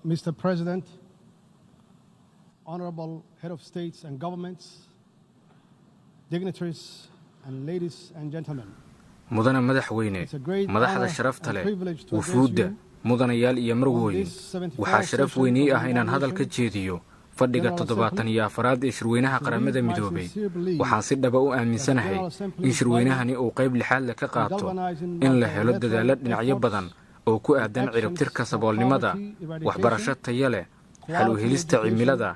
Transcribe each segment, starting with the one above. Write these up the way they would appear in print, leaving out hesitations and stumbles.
Mr. President, honorable head of states and governments, dignitaries, and ladies and gentlemen. mudana madaxweyne madaxda sharafta leh wufuudda mudanayaal iyo marwooyin waxaa sharaf weyn ii ah inaan hadal ka jeediyo fadhiga 74aad ee shirweynaha qaramada midoobay waxaan si dhaba u aaminsanahay in shirweynahani uu qayb lixaad leh ka qaato in la helo dadaalo dhinacyo badan oo ku aadan ciribtirka saboolnimada waxbarasho tayo leh xal u helista cimilada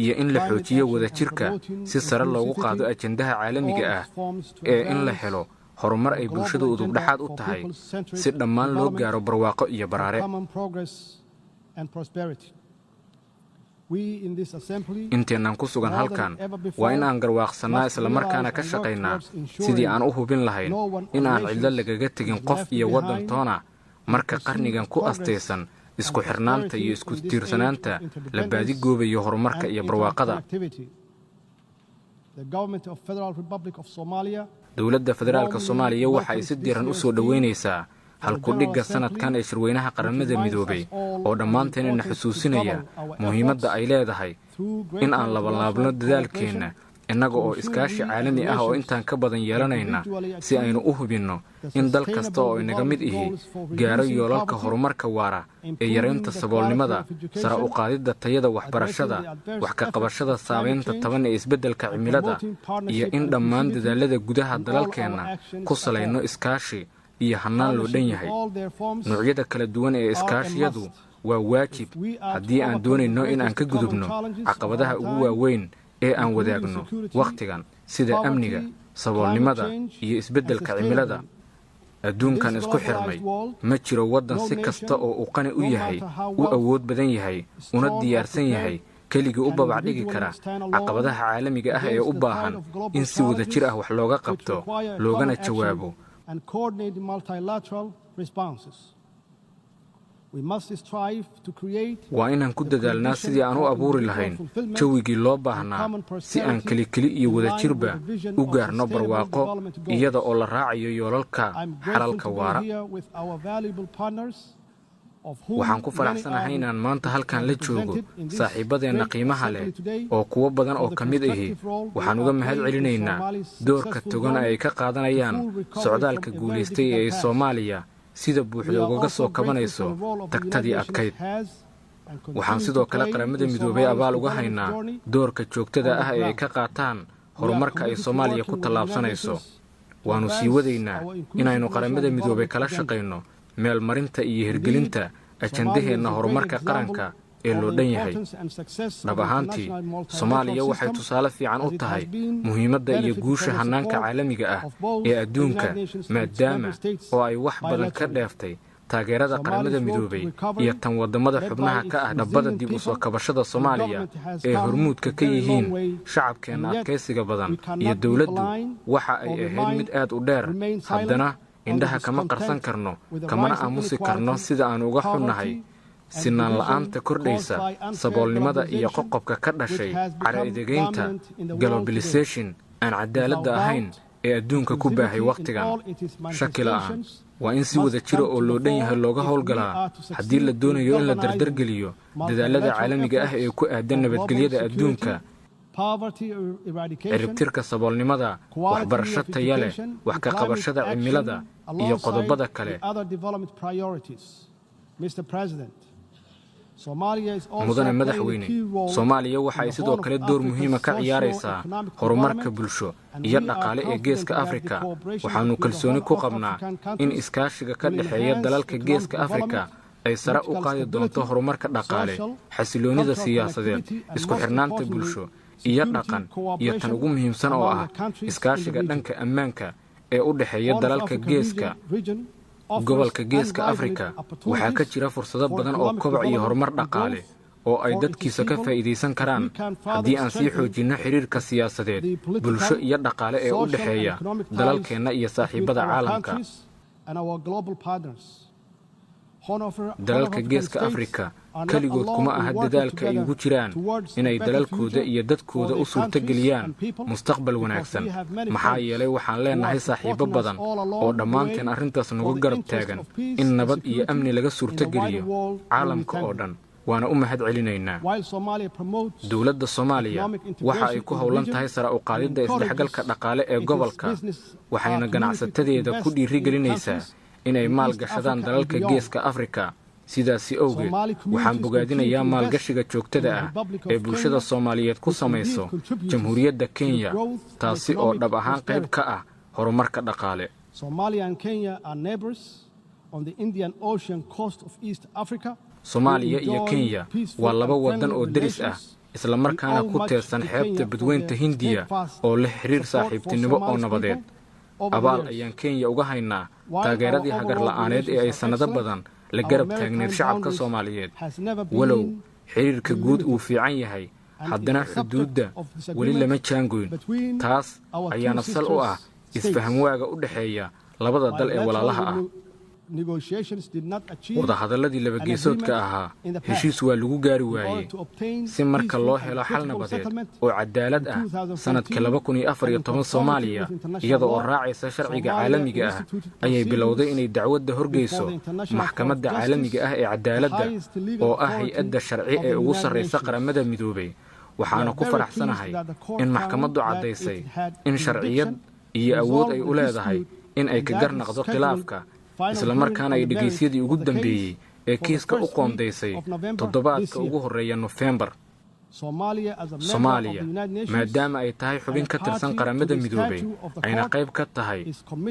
iyo in la xoojiyo wadajirka si sare loogu qaado ajandaha caalamiga ah ee in la helo horumar ay bulshada udub dhaxaad u tahay si dhammaan loo gaaro barwaaqo iyo baraare. inteenaan ku sugan halkan waa in aan garwaaqsannaa islamarkaana ka shaqaynaa sidii aan u hubin lahayn in aan cidlo lagaga tegin qof iyo waddan toona marka qarnigan ku astaysan isku xirnaanta iyo isku tiirsanaanta la baadigoobayo horumarka iyo barwaaqada. dowladda federaalka Soomaaliya waxa ay si diiran u soo dhaweynaysaa halku-dhigga sanadkan ee shirweynaha qaramada midoobay oo dhammaanteena xusuusinaya muhiimadda ay leedahay in aan labanlaabno dadaalkeenna innaga oo iskaashi caalami ah oo intaan ka badan yeelanayna si aynu u hubinno in dal kasta oo inaga mid ihi gaaro yoolalka horumarka waara ee yaraynta saboolnimada sare u qaadidda tayada waxbarashada wax ka qabashada saameynta taban ee isbeddelka cimilada iyo in dhammaan dadaalada gudaha dalalkeenna ku salayno iskaashi iyo hannaan loo dhan yahay. noocyada kala duwan ee iskaashiyadu waa waajib haddii aan doonayno in aan ka gudubno caqabadaha ugu waaweyn ee aan wadaagno wakhtigan sida amniga saboolnimada iyo isbeddelka cimilada. adduunkan isku xirmay ma jiro waddan si kasta oo uu qani u yahay u awood badan yahay una diyaarsan yahay keligii u babacdhigi kara caqabadaha caalamiga ah ee u baahan in si wadajir ah wax looga qabto loogana jawaabo. waa inaan ku dadaalnaa sidii aan u abuuri lahayn jawigii loo baahnaa si aan kelikeli iyo wadajirba u gaarno barwaaqo iyada oo la raacayo yoolalka xalalka waara. waxaan ku faraxsanahay inaan maanta halkan la joogo saaxiibadeenna qiimaha leh oo kuwo badan oo ka mid ahi waxaan uga mahad celinaynaa doorka togan ay ka qaadanayaan socdaalka guulaystay ee Soomaaliya sida buuxda ugaga soo kabanayso tagtadii adkayd. waxaan sidoo kale qaramada midoobay abaal uga haynaa doorka joogtada ah ee ay ka qaataan horumarka ay Soomaaliya ku tallaabsanayso. waanu sii wadaynaa inaynu qaramada midoobay kala shaqayno meel marinta iyo hirgelinta ajandaheenna horumarka qaranka ee loo dhan yahay. dhab ahaantii Soomaaliya waxay tusaale fiican u tahay muhiimadda iyo guusha hannaanka caalamiga ah ee adduunka maadaama oo ay wax badan ka dheeftay taageerada qaramada midoobay iyo tan waddamada xubnaha ka ah dhabbada dib u soo kabashada Soomaaliya ee hormuudka ka yihiin shacabkeenna adkaysiga badan iyo dowladdu waxa ay ahayd mid aad u dheer. haddana indhaha kama qarsan karno kamana aamusi karno sida aan uga xunnahay sinaan la'aanta kordhaysa saboolnimada iyo qoqobka ka dhashay cara-idegaynta globalization aan cadaaladda ahayn ee adduunka ku baahay wakhtigan. shaki la'aan waa in si wada jira oo loo dhan yahay looga howlgalaa haddii la doonayo in la dardargeliyo dadaalada caalamiga ah ee ku aadan nabadgelyada adduunka, ciribtirka saboolnimada, waxbarasho taya leh, wax ka qabashada cimilada iyo qodobada kale. mudane madaxweyne Soomaaliya waxa ay sidoo kale door muhiima ka ciyaaraysaa horumarka bulsho iyo dhaqaale ee geeska Afrika. waxaanu kalsooni ku qabnaa in iskaashiga ka dhexeeya dalalka geeska Afrika ay sare u qaadi doonto horumarka dhaqaale, xasiloonida siyaasadeed, isku xirnaanta bulsho iyo dhaqan iyo tan ugu muhiimsan oo ah iskaashiga dhanka ammaanka ee u dhexeeya dalalka geeska. gobolka geeska Afrika waxaa ka jira fursado badan oo koboc iyo horumar dhaqaale oo ay dadkiisa ka faa'iidaysan karaan haddii aan sii xoojinno xiriirka siyaasadeed, bulsho iyo dhaqaale ee u dhexeeya dalalkeenna iyo saaxiibada caalamka. dalalka geeska Afrika keligood kuma aha dadaalka ay ugu jiraan inay dalalkooda iyo dadkooda u suurtageliyaan mustaqbal wanaagsan, maxaa yeelay waxaan leenahay saaxiibo badan oo dhammaanteen arrintaas nagu garab taagan in nabad iyo amni laga suurtageliyo caalamka oo dhan. waana u mahad celinaynaa. Dowladda Soomaaliya waxa ay ku howlan tahay sare u qaadidda isdhexgalka dhaqaale ee gobolka, waxayna ganacsatadeeda ku dhiirigelinaysaa inay maalgashadaan dalalka Geeska Afrika. sidaasi awgeed waxaan bogaadinayaa maalgashiga joogtada ah ee bulshada Soomaaliyeed ku samayso Jamhuuriyadda Kenya, taasi oo dhab ahaan qayb ka ah horumarka dhaqaale. Soomaaliya iyo Kenya waa laba wadan oo deris ah, isla markaana ku teedsan xeebta Badweynta Hindiya oo leh xiriir saaxiibtinimo oo nabadeed. Abaal ayaan Kenya uga haynaa taageeradii hagar la'aaneed ee ay sanado badan la garab taagneed shacabka Soomaaliyeed. Walow xiriirka guud uu fiican yahay, haddana xuduudda weli lama jaangoyn. Taas ayaana sal u ah isfaham waaga u dhexeeya labada dal ee walaalaha ah. Wadahadalladii labageesoodka ahaa heshiis waa lagu gaari waayey. Si marka loo helo xal nabadeed oo cadaalad ah sanadka 2014 Soomaaliya, iyada oo raacaysa sharciga caalamiga ah, ayay bilowday inay dacwadda horgeyso maxkamadda caalamiga ah ee cadaaladda oo ah hay-adda sharci ee ugu sarreysa qaramada midoobay. Waxaana ku faraxsanahay in maxkamaddu caddaysay in sharciyad iyo awood ay u leedahay in ay ka garnaqdo khilaafka, isla markaana ay dhegaysyadii ugu dambeeyey ee kiiska u qoondaysay toddobaadka ugu horreeya Nofeembar. Soomaaliya, maadaama ay tahay xubin ka tirsan qaramada midoobay, ayna qayb ka tahay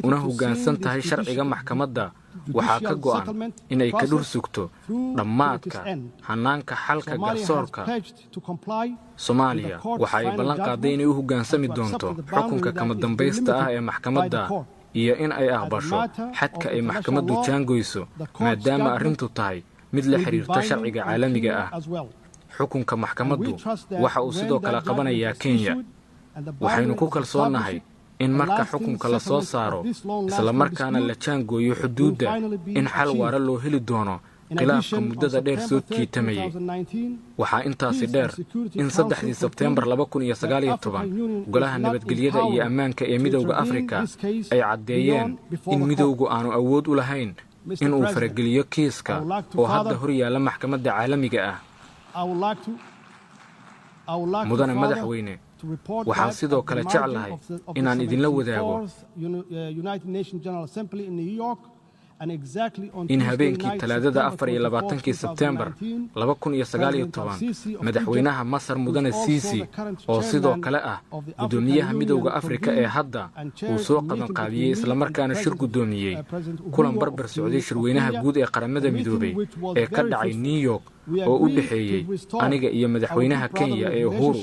una hoggaansan tahay sharciga maxkamadda, waxaa ka go'an inay ka dhur sugto dhammaadka hannaanka xalka garsoorka. Soomaaliya waxa ay ballan qaaday inay u hoggaansami doonto xukunka kama dambaysta ah ee maxkamadda iyo in ay aqbasho xadka ay maxkamaddu jaangoyso, maadaama arrintu tahay mid la xiriirta sharciga caalamiga ah. Xukunka maxkamaddu waxa uu sidoo kale qabanayaa Kenya. Waxaynu ku kalsoonnahay in marka xukunka la soo saaro, isla markaana la jaangooyo xuduudda, in xal waara loo heli doono khilaafka muddada dheer soo jiitamayay. Waxaa intaasi dheer in 3 Sebteembar 2019 Golaha Nabadgelyada iyo Ammaanka ee Midowga Afrika ay caddeeyeen in midowgu aanu awood u lahayn in uu farageliyo kiiska oo hadda hor yaalla maxkamadda caalamiga ah. Mudane Madaxweyne, waxaan sidoo kale jeclahay inaan idinla wadaago in habeenkii Talaadada 24 Sebteembar 2019 madaxweynaha Masar Mudane Sisi oo sidoo kale ah gudoomiyaha Midowga Afrika ee hadda uu soo qabanqaabiyey isla markaana shir gudoomiyey kulan barbar socday shirweynaha guud ee qaramada midoobay ee ka dhacay New York oo u dhaxeeyay aniga iyo madaxweynaha Kenya ee Uhuru.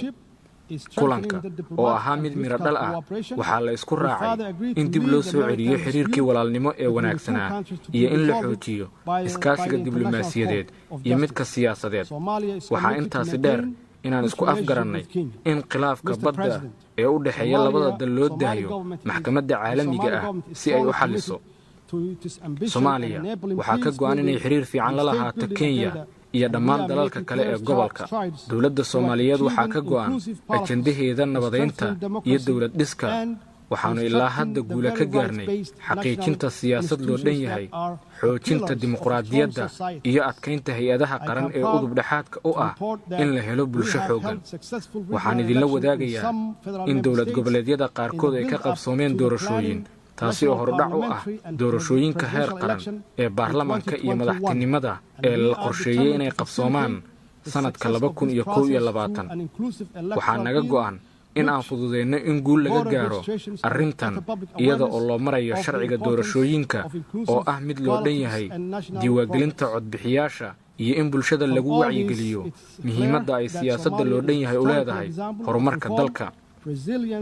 Kulanka oo ahaa mid miro dhal ah, waxaa la isku raacay in dib loo soo celiyo xiriirkii walaalnimo ee wanaagsanaa iyo in la xoojiyo iskaashiga diblomaasiyadeed iyo midka siyaasadeed. Waxaa intaasi dheer inaan isku afgarannay in khilaafka badda ee u dhexeeya labada dal loo daayo maxkamadda caalamiga ah si ay u xalliso. Soomaaliya waxaa ka go'an inay xiriir fiican la lahaato Kenya iyo dhammaan dalalka kale ee gobolka. Dowladda Soomaaliyeed waxaa ka go'an ajandaheeda nabadeynta iyo dowlad dhiska. Waxaanu ilaa hadda guula ka gaarnay xaqiijinta siyaasad loo dhan yahay, xoojinta dimuqraadiyadda iyo adkaynta hay-adaha qaran ee udub dhexaadka u ah in la helo bulsho xooggan. Waxaan idinla wadaagayaa in dowlad goboleedyada qaarkood ay ka qabsoomeen doorashooyin, taasi oo hordhac u ah doorashooyinka heer qaran ee baarlamaanka iyo madaxtinimada ee la qorsheeyey inay qabsoomaan sanadka 2021. Waxaa naga go'an in aan fududeyno in guul laga gaaro arrintan iyada oo loo marayo sharciga doorashooyinka oo ah mid loo dhan yahay, diiwaangelinta codbixiyaasha iyo in bulshada lagu wacyigeliyo muhiimadda ay siyaasadda loo dhan yahay u leedahay horumarka dalka.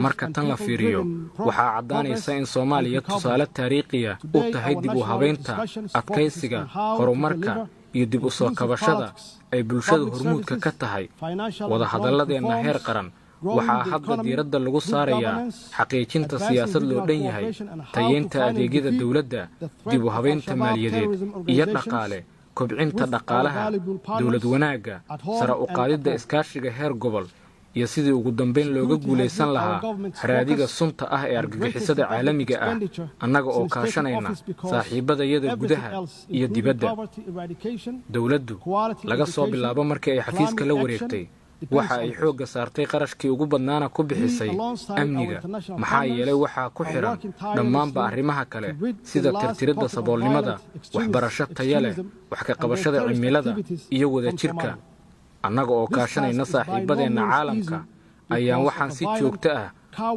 Marka tan la fiiriyo, waxaa caddaanaysa in Soomaaliya tusaale taariikhiya u tahay dib u habeynta, adkaysiga, horumarka iyo dib u soo kabashada ay bulshada hormuudka ka tahay. Wadahadalladeenna heer qaran waxaa hadda diiradda lagu saarayaa xaqiijinta siyaasad loo dhan yahay, tayeynta adeegyada dowladda, dib u habeynta maaliyadeed iyo dhaqaale, kobcinta dhaqaalaha, dowlad wanaagga, sare u qaadidda iskaashiga heer gobol iyo sidii ugu dambeyn looga guulaysan lahaa haraadiga sunta ah ee argagixisada caalamiga ah annaga oo kaashanayna saaxiibadayada gudaha iyo dibadda. dowladdu laga soo bilaabo markii ay xafiiska la wareegtay waxa ay xoogga saartay qarashkii ugu badnaana ku bixisay amniga, maxaa yeelay waxaa ku xiran dhammaanba arrimaha kale sida tirtiridda saboolnimada, waxbarasho taya leh, wax ka qabashada cimilada iyo wadajirka. annaga oo kaashanayna saaxiibadeenna caalamka ayaan waxaan si joogto ah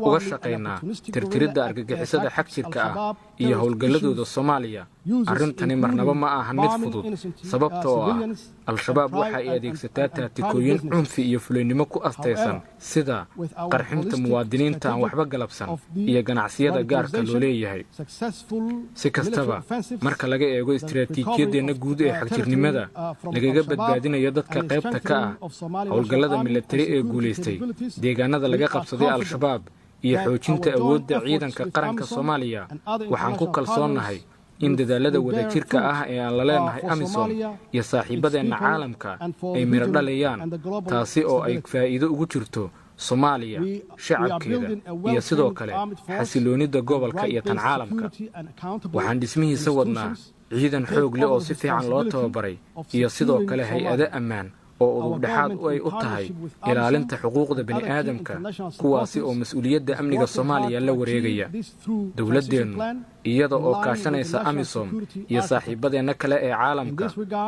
uga shaqaynaa tirtiridda argagixisada xagjirka ah iyo howlgalladooda Soomaaliya. arrintani marnaba ma ahan mid fudud sababtoo ah al-shabaab waxa ay adeegsataa taatikooyin cunfi iyo fuleynimo ku astaysan sida qarxinta muwaadiniinta aan waxba galabsan iyo ganacsiyada gaarka loo leeyahay. si kastaba marka laga eego istiraatiijiyadeenna guud ee xagjirnimada lagaga badbaadinayo dadka qaybta ka ah howlgallada militari ee guulaystay, deegaanada laga qabsaday al-shabaab iyo xoojinta awoodda ciidanka qaranka Soomaaliya, waxaan ku kalsoonnahay in dadaalada wadajirka ah ee aan la leenahay AMISOM iyo saaxiibadeenna caalamka ay miro dhalayaan, taasi oo ay faa'iido ugu jirto Soomaaliya, shacabkeeda iyo sidoo kale xasiloonida gobolka iyo tan caalamka. waxaan dhismihiisa wadnaa ciidan xoog leh oo si fiican loo tababaray iyo sidoo kale hay-ado ammaan oo udubdhexaad ay u tahay ilaalinta xuquuqda bini'aadamka, kuwaasi oo mas'uuliyadda amniga Soomaaliya la wareegaya. dowladdeennu iyada oo kaashanaysa AMISOM iyo saaxiibadeenna kale ee caalamka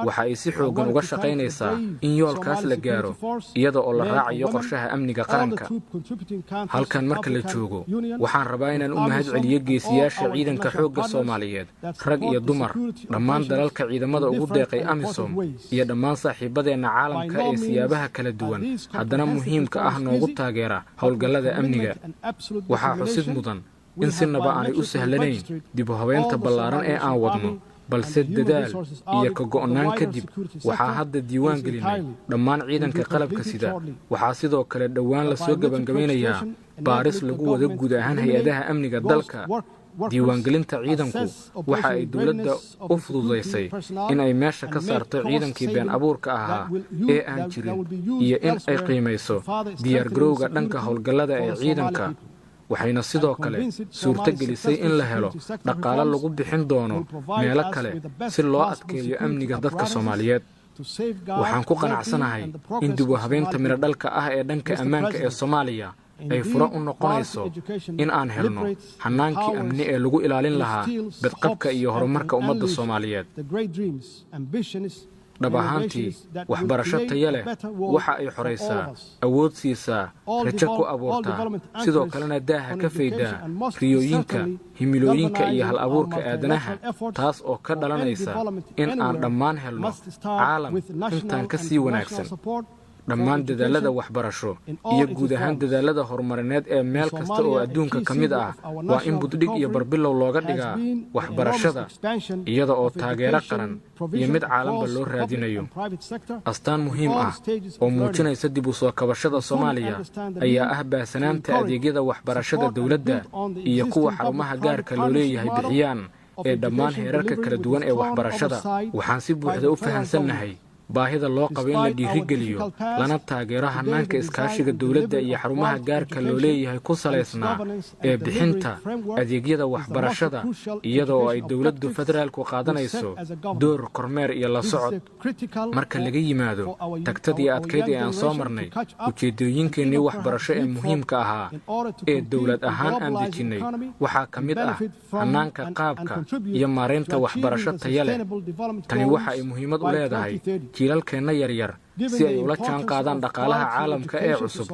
waxa ay si xooggan uga shaqaynaysaa in yoolkaas la gaaro iyada oo la raacayo qorshaha amniga qaranka. halkan marka la joogo waxaan rabaa inaan u mahadceliyo geesiyaasha ciidanka xoogga Soomaaliyeed, rag iyo dumar, dhammaan dalalka ciidamada ugu deeqay AMISOM iyo dhammaan saaxiibadeenna caalamka ee siyaabaha kala duwan haddana muhiimka ah noogu taageera howlgallada amniga. waxaa xusid mudan in sinaba aanay u sahlanayn dib u habeynta ballaaran ee aan wadno, balse dadaal iyo ka go'naan kadib waxaa hadda diiwaan gelinay dhammaan ciidanka qalabka sida. waxaa sidoo kale dhowaan la soo gabangabeynayaa baaris lagu wada guud ahaan hay-adaha amniga dalka. diiwaangelinta ciidanku waxa ay dowladda u fududaysay in ay meesha ka saarto ciidankii been abuurka ahaa ee aan jirin iyo in ay qiimayso diyaargarowga dhanka howlgallada ee ciidanka. waxayna sidoo kale suurto gelisay in la helo dhaqaale lagu bixin doono meelo kale si loo adkeeyo amniga dadka Soomaaliyeed. waxaan ku qanacsanahay in dib u habeynta miradhalka ah ee dhanka ammaanka ee Soomaaliya ay furo u noqonayso in aan helno hannaankii amni ee lagu ilaalin lahaa badqabka iyo horumarka ummadda Soomaaliyeed. dhab ahaantii waxbarasho taya leh waxa ay xoraysaa, awood siisaa, rajo ku abuurtaa, sidoo kalena daaha ka faydaa riyooyinka, himilooyinka iyo hal abuurka aadanaha, taas oo ka dhalanaysa in aan dhammaan helno caalam intaan ka sii wanaagsan. dhammaan dadaalada waxbarasho iyo guud ahaan dadaalada horumarineed ee meel kasta oo adduunka ka mid ah waa in buddhig iyo barbilow looga dhigaa waxbarashada iyada oo taageero qaran iyo mid caalamka loo raadinayo. astaan muhiim ah oo muujinaysa dib u soo kabashada Soomaaliya ayaa ah baahsanaanta adeegyada waxbarashada dowladda iyo kuwa xarumaha gaarka loo leeyahay bixiyaan ee dhammaan heerarka kala duwan ee waxbarashada. waxaan si buuxda u fahamsannahay baahida loo qabo in la dhiirigeliyo lana taageero hannaanka iskaashiga dowladda iyo xarumaha gaarka loo leeyahay ku salaysnaa ee bixinta adeegyada waxbarashada iyada oo ay dowladdu federaalku qaadanayso door kormeer iyo la socod. marka laga yimaado tagtadii adkayd ee aan soo marnay, ujeeddooyinkeennii waxbarasho ee muhiimka ahaa ee dowlad ahaan aan dejinnay waxaa ka mid ah hannaanka qaabka iyo maaraynta waxbarasho taya leh. tani waxa ay muhiimad u leedahay jiilalkeenna yaryar si ay ula jaan qaadaan dhaqaalaha caalamka ee cusub,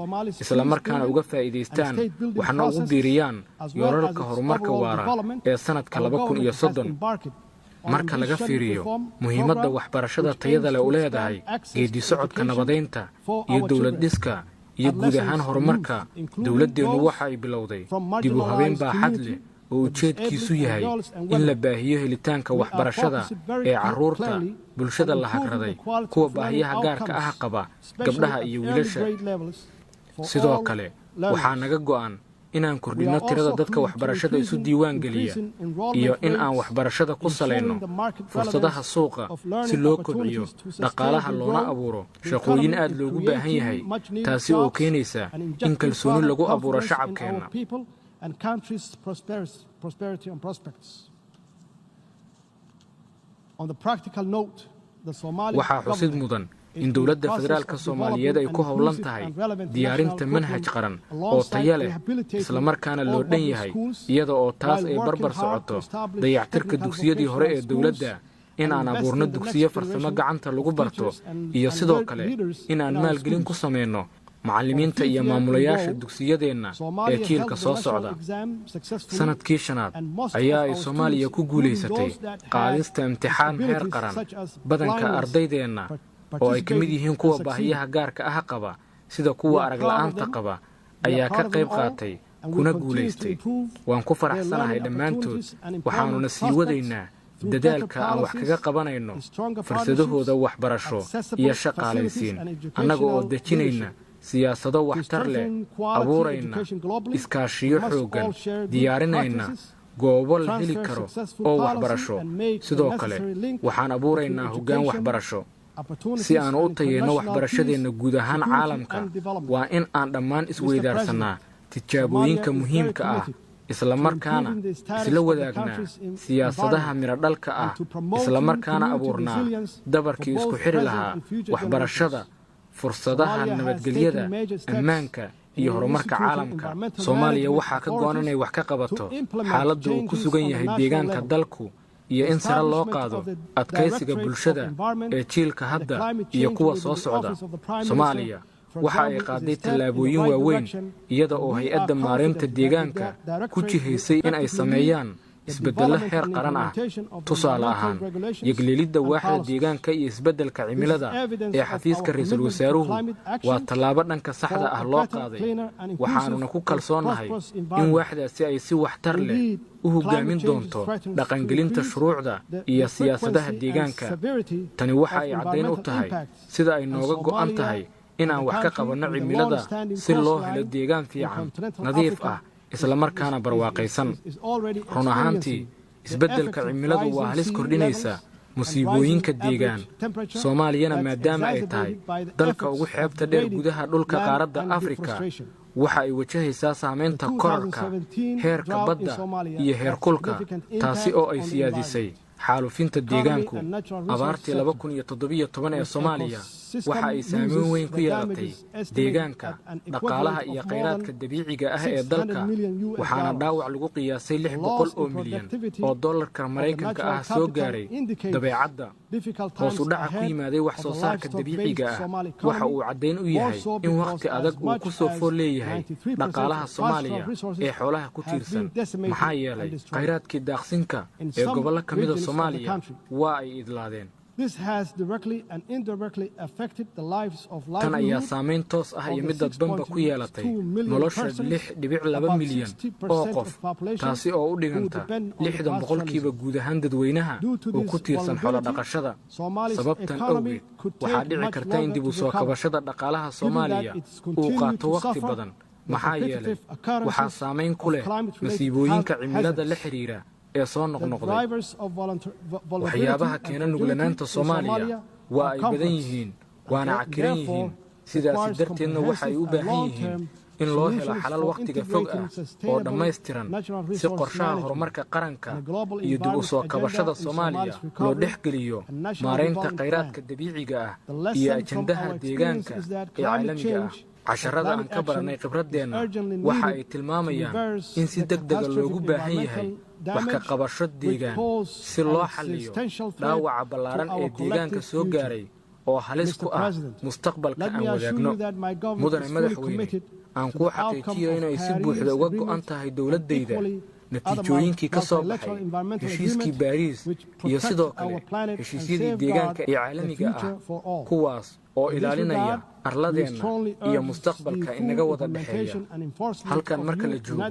isla markaana uga faa'iidaystaan waxna ugu biiriyaan yoolalka horumarka waara ee sannadka 2030. marka laga fiiriyo muhiimadda waxbarashada tayada leh u leedahay geedi socodka nabadaynta iyo dowlad dhiska iyo guud ahaan horumarka, dowladdeennu waxa ay bilowday dib u habeen baaxad leh oo ujeedkiisu yahay in la baahiyo helitaanka waxbarashada ee carruurta, bulshada la hagraday, kuwa baahiyaha gaarka ah qaba, gabdhaha iyo wiilasha. sidoo kale waxaa naga go'an inaan kordhinno tirada dadka waxbarashada isu diiwaan geliya iyo in aan waxbarashada ku salayno fursadaha suuqa si loo kobciyo dhaqaalaha loona abuuro shaqooyin aad loogu baahan yahay taasi oo keenaysa in kalsooni lagu abuuro shacabkeenna. waxaa xusid mudan in dowladda federaalka Soomaaliyeed ay ku howlan tahay diyaarinta manhaj qaran oo tayo leh isla markaana loo dhan yahay iyada oo taas ay barbar socoto dayactirka dugsiyadii hore ee dowladda in aan abuurno dugsiyo farsamo gacanta lagu barto iyo sidoo kale in aan maalgelin ku sameeyno macallimiinta iyo maamulayaasha dugsiyadeenna ee jiilka soo socda. sanadkii shanaad ayaa ay Soomaaliya ku guulaysatay qaadista imtixaan heer qaran. badanka ardaydeenna oo ay ka mid yihiin kuwa baahiyaha gaarka ah qaba sida kuwa arag la'aanta qaba ayaa ka qayb qaatay kuna guulaystay. waan ku faraxsanahay dhammaantood waxaanuna sii wadaynaa dadaalka aan wax kaga qabanayno fursadahooda waxbarasho iyo shaqaalaysiin annaga oo dejinayna siyaasado waxtar leh abuurayna iskaashiyo xooggan diyaarinayna goobo la heli karo oo waxbarasho. sidoo kale waxaan abuuraynaa hoggaan waxbarasho si aan u tayeyno waxbarashadeenna guud ahaan caalamka. waa in aan dhammaan isweydaarsanaa tijaabooyinka muhiimka ah isla markaana isla wadaagnaa siyaasadaha miradhalka ah isla markaana abuurnaa dabarkii isku xiri lahaa waxbarashada fursadaha nabadgelyada ammaanka iyo horumarka caalamka. Soomaaliya waxaa ka go'an inay wax ka qabato xaaladda uu ku sugan yahay deegaanka dalku iyo in sare loo qaado adkaysiga bulshada ee jiilka hadda iyo kuwa soo socda. Soomaaliya waxa ay qaaday tallaabooyin waaweyn iyada oo hay-adda maareynta deegaanka ku jihaysay in ay sameeyaan isbeddello heer qaran ah. tusaale ahaan yegleelidda waaxda deegaanka iyo isbeddelka cimilada ee xafiiska ra'iisul wasaaruhu waa tallaabo dhanka saxda ah loo qaaday. waxaanuna ku kalsoonahay in waaxdaasi ay si waxtar leh u hoggaamin doonto dhaqangelinta shuruucda iyo siyaasadaha deegaanka. tani waxa ay caddayn u tahay sida ay nooga go'an tahay in aan wax ka qabanno cimilada si loo helo deegaan fiican nadiif ah isla markaana barwaaqaysan. run ahaantii isbeddelka cimiladu waa halis kordhinaysa musiibooyinka deegaan. Soomaaliyana maadaama ay tahay dalka ugu xeebta dheer gudaha dhulka qaaradda Afrika waxa ay wajahaysaa saamaynta korarka heerka badda iyo heerkulka taasi oo ay siyaadisay xaalufinta deegaanku. abaartii 2017 ee Soomaaliya waxa ay saameyn weyn ku yeelatay deegaanka, dhaqaalaha iyo kheyraadka dabiiciga ah ee dalka, waxaana dhaawac lagu qiyaasay $600 oo milyan oo dollarka Mareykanka ah soo gaaray dabeecadda. hoos u dhaca ku yimaaday wax soo saarka dabiiciga ah waxa uu caddayn u yahay in waqti adag uu ku soo fool leeyahay dhaqaalaha Soomaaliya ee xoolaha ku tiirsan. maxaa yeelay kheyraadkii daaqsinka ee gobollo ka mida Soomaaliya waa ay idlaadeen. tan ayaa saamayn toos ah iyo mid dadbanba ku yeelatay nolosha 6.2 milyan oo qof, taasi oo u dhiganta 60% guud ahaan dadweynaha oo ku tiirsan xoolo dhaqashada. sababtan awgeed waxaa dhici karta in dib u soo kabashada dhaqaalaha Soomaaliya uu qaato waqti badan. maxaa yeelay waxaa saamayn ku leh masiibooyinka cimilada la xiriira ee soo noqnoqday. waxyaabaha keena nuglanaanta Soomaaliya waa ay badan yihiin waana cakiran yihiin. sidaasi darteedna waxa ay u baahan yihiin in loo helo xalal waqtiga fog ah oo dhammaystiran si qorshaha horumarka qaranka iyo dib u soo kabashada Soomaaliya loo dhexgeliyo maareynta kheyraadka dabiiciga ah iyo ajandaha deegaanka ee caalamiga ah. casharada aan ka baranay khibradeenna waxa ay tilmaamayaan in si degdega loogu baahan yahay wax ka qabasho deegaan si loo xalliyo dhaawaca ballaaran ee deegaanka soo gaaray oo halis ku ah mustaqbalka aan wadaagno. mudane madaxweyne, aan kuu xaqiijiyo inay si buuxda uga go'an tahay dowladdayda natiijooyinkii ka soo baxay heshiiskii Baariis iyo sidoo kale heshiisyadii deegaanka ee caalamiga ah, kuwaas oo ilaalinaya arladeenna iyo mustaqbalka inaga wada dhexeeya. halkan marka la joogo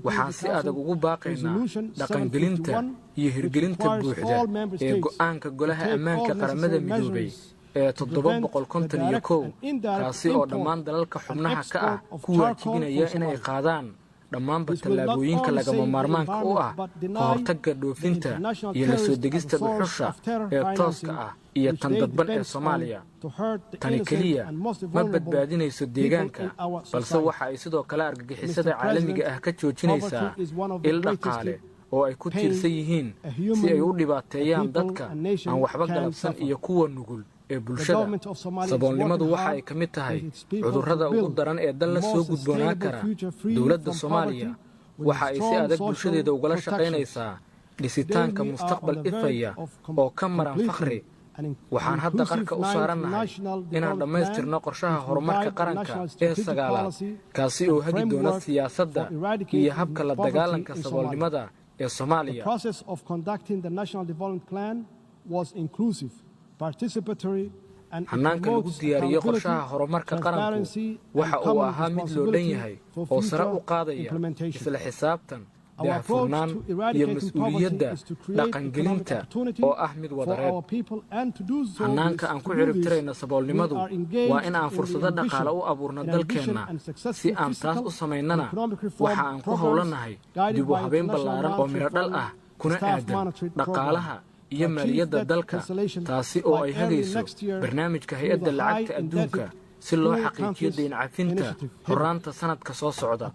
waxaan si adag ugu baaqaynaa dhaqangelinta iyo hirgelinta buuxda ee go'aanka golaha ammaanka qaramada midoobay ee 751 kaasi oo dhammaan dalalka xubnaha ka ah ku waajibinaya inay qaadaan dhammaanba tallaabooyinka lagama maarmaanka u ah ka hortagga dhoofinta iyo la soo degista dhuxusha ee tooska ah iyo tan dadban ee Soomaaliya. Tani keliya ma badbaadinayso deegaanka, balse waxa ay sidoo kale argagixisada caalamiga ah ka joojinaysaa il dhaqaale oo ay ku tiirsan yihiin si ay u dhibaateeyaan dadka aan waxba galabsan iyo kuwa nugul ee bulshada. Saboolnimadu waxa ay ka mid tahay cudurrada ugu daran ee dal la soo gudboonaan kara. Dowladda Soomaaliya waxa ay si adag bulshadeeda ugala shaqaynaysaa dhisitaanka mustaqbal ifaya oo ka maran faqri. Waxaan hadda qarka u saarannahay inaan dhammaystirno qorshaha horumarka qaranka ee 9aad, kaasi oo hagi doona siyaasadda iyo habka la dagaalanka saboolnimada ee Soomaaliya. Hannaanka lagu diyaariyo qorshaha horumarka qaranku waxa uu ahaa mid loo dhan yahay oo sare u qaadaya isla xisaabtan, daahfurnaan iyo mas'uuliyadda dhaqangelinta oo ah mid wadareed. Hannaanka aan ku ciribtirayno saboolnimadu waa in aan fursado dhaqaale u abuurno dalkeenna. Si aan taas u samaynana waxa aan ku howlanahay dib u habeyn ballaaran oo midho dhal ah kuna aadan dhaqaalaha iyo maaliyadda dalka, taasi oo ay hagayso barnaamijka hay-adda lacagta adduunka si loo xaqiijiyo deyn cafinta horaanta sanadka soo socda.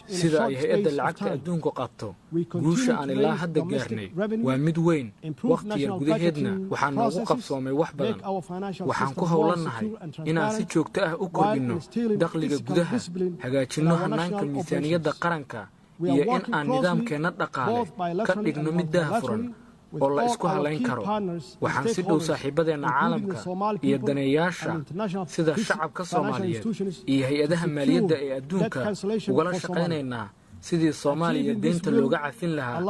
Sida ay hay-adda lacagta adduunku qabto, guusha aan ilaa hadda gaarnay waa mid weyn. Waqti yar gudaheedna waxaa noogu qabsoomay wax badan. Waxaan ku howlannahay inaan si joogto ah u kordhinno dakhliga gudaha, hagaajinno hannaanka miisaaniyadda qaranka, iyo in aan nidaamkeenna dhaqaale ka dhigno mid daahfuran oo la isku halayn karo. Waxaan si dhow saaxiibadeenna caalamka iyo daneeyaasha sida shacabka Soomaaliyeed iyo hay-adaha maaliyadda ee adduunka ugala shaqaynaynaa sidii Soomaaliya deynta looga cafin lahaa.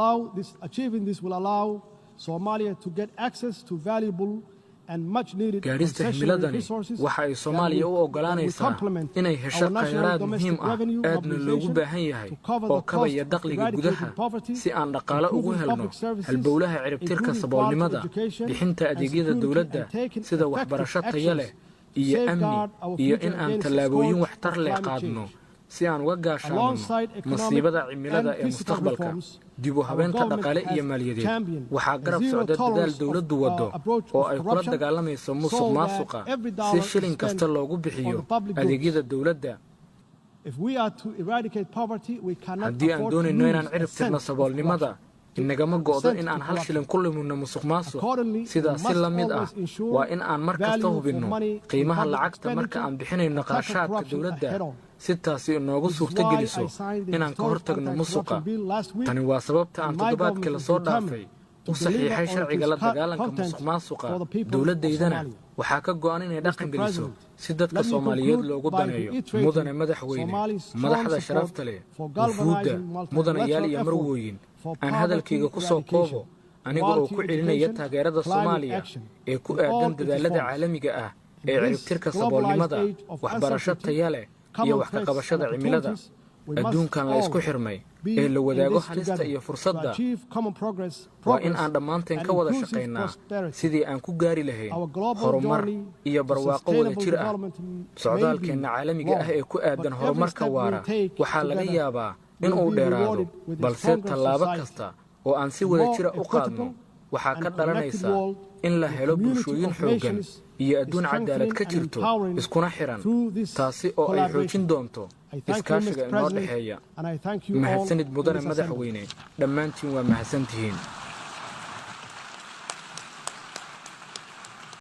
Gaarista himiladani waxa ay Soomaaliya u oggolaanaysaa inay hesho khayraad muhiim ah aadna loogu baahan yahay oo kabaya dakhliga gudaha si aan dhaqaale ugu helno halbowlaha ciribtirka saboolnimada, bixinta adeegyada dowladda sida waxbarasho tayo leh iyo amni, iyo in aan tallaabooyin waxtar leh qaadno si aan uga gaashaanno masiibada cimilada ee mustaqbalka. Dib u habeynta dhaqaale iyo maaliyadeed waxaa garab socda dadaal dowladdu waddo oo ay kula dagaalamayso musuqmaasuqa si shilin kasta loogu bixiyo adeegyada dowladda. Haddii aan doonayno inaan ciribtirno saboolnimada, inagama go'do in aan hal shilin ku luminno musuqmaasuq. Sidaas si la mid ah waa in aan mar kasta hubinno qiimaha lacagta marka aan bixinayno qarashaadka dowladda, si taasi inoogu suurtogeliso inaan ka hortagno musuqa. Tani waa sababta aan toddobaadkii la soo dhaafay u saxiixay sharciga la dagaalanka musuqmaasuqa. Dowladdaydana waxaa ka go'an inay dhaqan geliso si dadka Soomaaliyeed loogu daneeyo. Mudane madaxweyne, madaxda sharafta leh, wufuudda, mudanayaal iyo marwooyin, aan hadalkayga ku soo koobo aniga oo ku celinaya taageerada Soomaaliya ee ku aadan dadaallada caalamiga ah ee ciribtirka saboolnimada, waxbarasho tayo leh iyo wax ka qabashada cimilada. Adduunkan la isku xirmay ee la wadaago halista iyo fursadda waa in aan dhammaanteen ka wada shaqaynaa sidii aan ku gaari lahayn horumar iyo barwaaqo wada jir ah. Socdaalkeenna caalamiga ah ee ku aadan horumarka waara waxaa laga yaabaa in uu dheeraado, balse tallaabo kasta oo aan si wada jira u qaadno waxaa ka dhalanaysa in la helo bulshooyin xooggan iyo adduun cadaalad ka jirto iskuna xiran, taasi oo ay xoojin doonto iskaashiga inoo dhexeeya. Mahadsanid mudane madaxweyne, dhammaantiin waa mahadsantihiin.